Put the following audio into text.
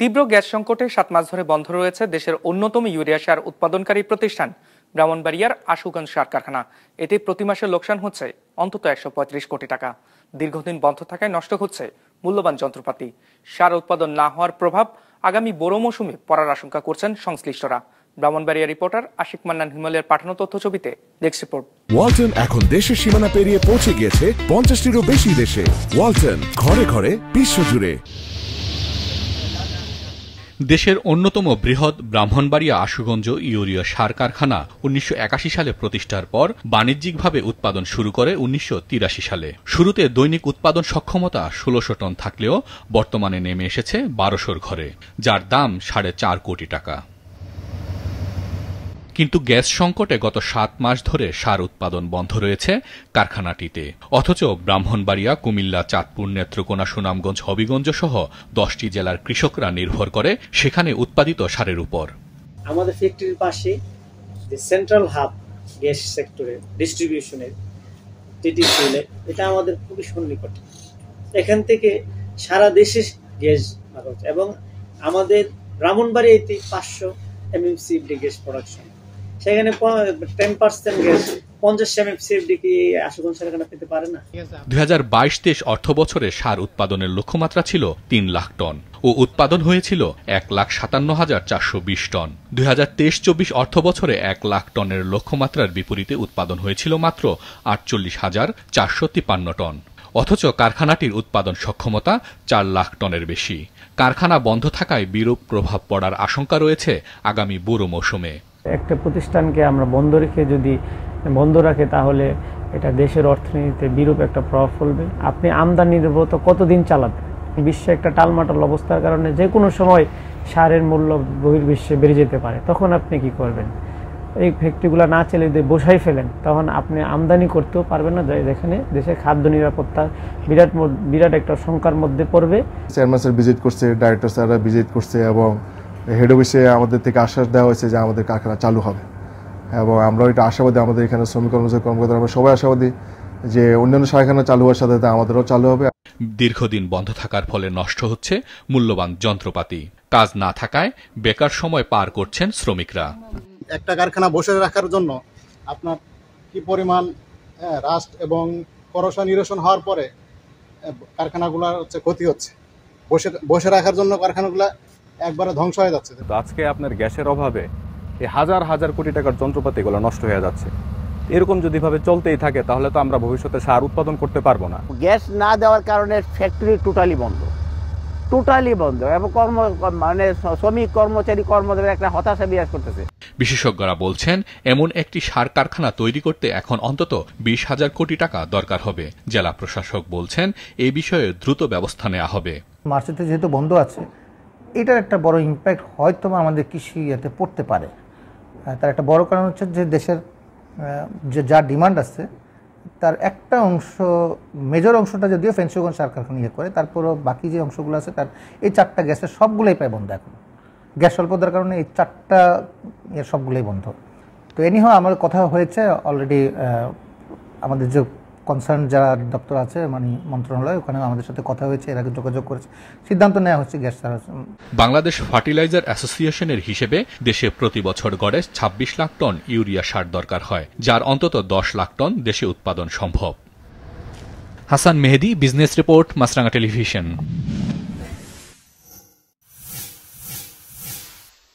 তীব্র গ্যাস সংকটে 7 মাস ধরে বন্ধ রয়েছে দেশের অন্যতম ইউরিয়া সার উৎপাদনকারী প্রতিষ্ঠান ব্রাহ্মণবাড়িয়ার আশুগঞ্জ সার কারখানা। এতে প্রতি মাসে লোকসান হচ্ছে অন্তত 135 কোটি টাকা। দীর্ঘদিন বন্ধ থাকায় নষ্ট হচ্ছে মূল্যবান যন্ত্রপাতি। সার উৎপাদন না হওয়ার প্রভাব আগামী বোরো মৌসুমে পড়ার আশঙ্কা করছেন সংশ্লিষ্টরা। ব্রাহ্মণবাড়িয়া রিপোর্টার আশিক মান্নান হিমালয়ের পাঠানো তথ্যছবিতে ডেস্ক রিপোর্ট। ওয়ালটন এখন দেশের সীমানা পেরিয়ে পৌঁছে গিয়েছে 50টিরও বেশি দেশে। ওয়ালটন, ঘরে ঘরে বিশ্বজুড়ে। দেশের অন্যতম বৃহৎ ব্রাহ্মণবাড়িয়া আশুগঞ্জ ইউরিয়া সার কারখানা 1981 সালে প্রতিষ্ঠার পর বাণিজ্যিকভাবে উৎপাদন শুরু করে 1983 সালে। শুরুতে দৈনিক উৎপাদন সক্ষমতা 1600 টন থাকলেও বর্তমানে নেমে এসেছে 1200-র ঘরে, যার দাম 4.5 কোটি টাকা। কিন্তু গ্যাস সংকটে গত 7 মাস ধরে সার উৎপাদন বন্ধ রয়েছে কারখানাটিতে। অথচ ব্রাহ্মণবাড়িয়া, কুমিল্লা, চাঁদপুর, নেত্রকোনা, সুনামগঞ্জ, হবিগঞ্জ সহ 10টি জেলার কৃষকরা নির্ভর করে সেখানে উৎপাদিত সারের উপর। আমাদের ফ্যাক্টরির পাশে যে সেন্ট্রাল হাব গ্যাস সেক্টরের ডিস্ট্রিবিউশনের টিটিসিএল, এটা আমাদের খুবই সন্নিকটে। এখান থেকে সারা দেশে গ্যাস হচ্ছে এবং আমাদের ব্রাহ্মণবাড়িয়াতে 500 MMCFD গ্যাস প্রোডাকশন, সেখানে 10% গ্যাস 50 MMCFD কি আশুগঞ্জ কারখানা পেতে পারে না। 2022-23 অর্থ বছরে সার উৎপাদনের লক্ষ্যমাত্রা ছিল 3 লাখ টন ও উৎপাদন হয়েছিল 1,57,420 টন। 2023-24 অর্থ বছরে 1 লাখ টনের লক্ষ্যমাত্রার বিপরীতে উৎপাদন হয়েছিল মাত্র 48,453 টন। অথচ কারখানাটির উৎপাদন সক্ষমতা 4 লাখ টনের বেশি। কারখানা বন্ধ থাকায় বিরূপ প্রভাব পড়ার আশঙ্কা রয়েছে আগামী বোরো মৌসুমে। একটা প্রতিষ্ঠানকে আমরা বন্ধ রাখে তাহলে এটা দেশের অর্থনীতিতে বিরূপ একটা প্রভাব ফেলবে। আপনি আমদানি নির্ভরতা কতদিন চালাবে? বিশ্বে একটা টালমাটাল অবস্থার কারণে যে কোনো সময় সারের মূল্য বহির্বিশ্বে বেড়ে যেতে পারে, তখন আপনি কি করবেন? এই ফ্যাক্টরিগুলো না চলে যদি বসাই ফেলেন, তখন আপনি আমদানি করতেও পারবেন না, যেখানে দেশের খাদ্য নিরাপত্তা বিরাট একটা শঙ্কার মধ্যে পড়বে। চেয়ারম্যান স্যার ভিজিট করছে, ডাইরেক্টর স্যাররা ভিজিট করছে এবং হেড অফিসে আমাদের থেকে আশ্বাস দেওয়া হয়েছে যে আমাদের কারখানা চালু হবে এবং আমরা এটা আশাবাদী। আমাদের এখানে শ্রমিক কর্মকর্তা আমরা সবাই আশাবাদী যে অন্যান্য কারখানা চালু হওয়ার সাথে সাথে আমাদেরও চালু হবে। দীর্ঘদিন বন্ধ থাকার ফলে নষ্ট হচ্ছে মূল্যবান যন্ত্রপাতি। কাজ না থাকায় বেকার সময় পার করছেন শ্রমিকরা। একটা কারখানা বসে রাখার জন্য আপনার কি পরিমাণ রাস্ট এবং করোশা নিরসন হওয়ার পরে কারখানাগুলোর ক্ষতি হচ্ছে। বসে রাখার জন্য কারখানাগুলো একবারে ধ্বংস হয়ে যাচ্ছে। আজকে আপনার গ্যাসের অভাবে এই হাজার হাজার কোটি টাকার যন্ত্রপাতিগুলো নষ্ট হয়ে যাচ্ছে। এরকম যদি ভাবে চলতেই থাকে তাহলে তো আমরা ভবিষ্যতে সার উৎপাদন করতে পারবো না। গ্যাস না দেওয়ার কারণে ফ্যাক্টরি টোটালি বন্ধ এবং শ্রমিক কর্মচারী কর্মচারীদের একটা হতাশা বিরাজ করতেছে। বিশেষজ্ঞরা বলছেন এমন একটি সার কারখানা তৈরি করতে এখন অন্তত 20,000 কোটি টাকা দরকার হবে। জেলা প্রশাসক বলছেন এই বিষয়ে দ্রুত ব্যবস্থা নেওয়া হবে। মার্চেতে যেহেতু বন্ধ আছে, এটার একটা বড় ইম্প্যাক্ট হয়তো আমাদের কৃষি ইয়েতে পড়তে পারে। তার একটা বড় কারণ হচ্ছে যে দেশের যে যা ডিমান্ড আছে তার একটা অংশ, মেজর অংশটা যদিও ফেঞ্চুগঞ্জ সার কারখানা ইয়ে করে, তারপরও বাকি যে অংশগুলো আছে তার এই 4টা গ্যাসের সবগুলোই প্রায় বন্ধ। এখন গ্যাস স্বল্পতার কারণে এই 4টা এর সবগুলোই বন্ধ। তো এনিহ আমার কথা হয়েছে অলরেডি, আমাদের যে কনসার্ন যারা দপ্তর আছে মানে মন্ত্রণালয়, ওখানে আমাদের সাথে কথা হয়েছে, এর আগে যোগাযোগ করেছে, সিদ্ধান্ত নেওয়া হচ্ছে গ্যাস ছাড়া। বাংলাদেশ ফার্টিলাইজার অ্যাসোসিয়েশনের হিসেবে দেশে প্রতি বছর গড়ে 26 লাখ টন ইউরিয়া সার দরকার হয়, যার অন্তত 10 লাখ টন দেশে উৎপাদন সম্ভব। হাসান মেহেদী, বিজনেস রিপোর্ট, মাছরাঙা টেলিভিশন।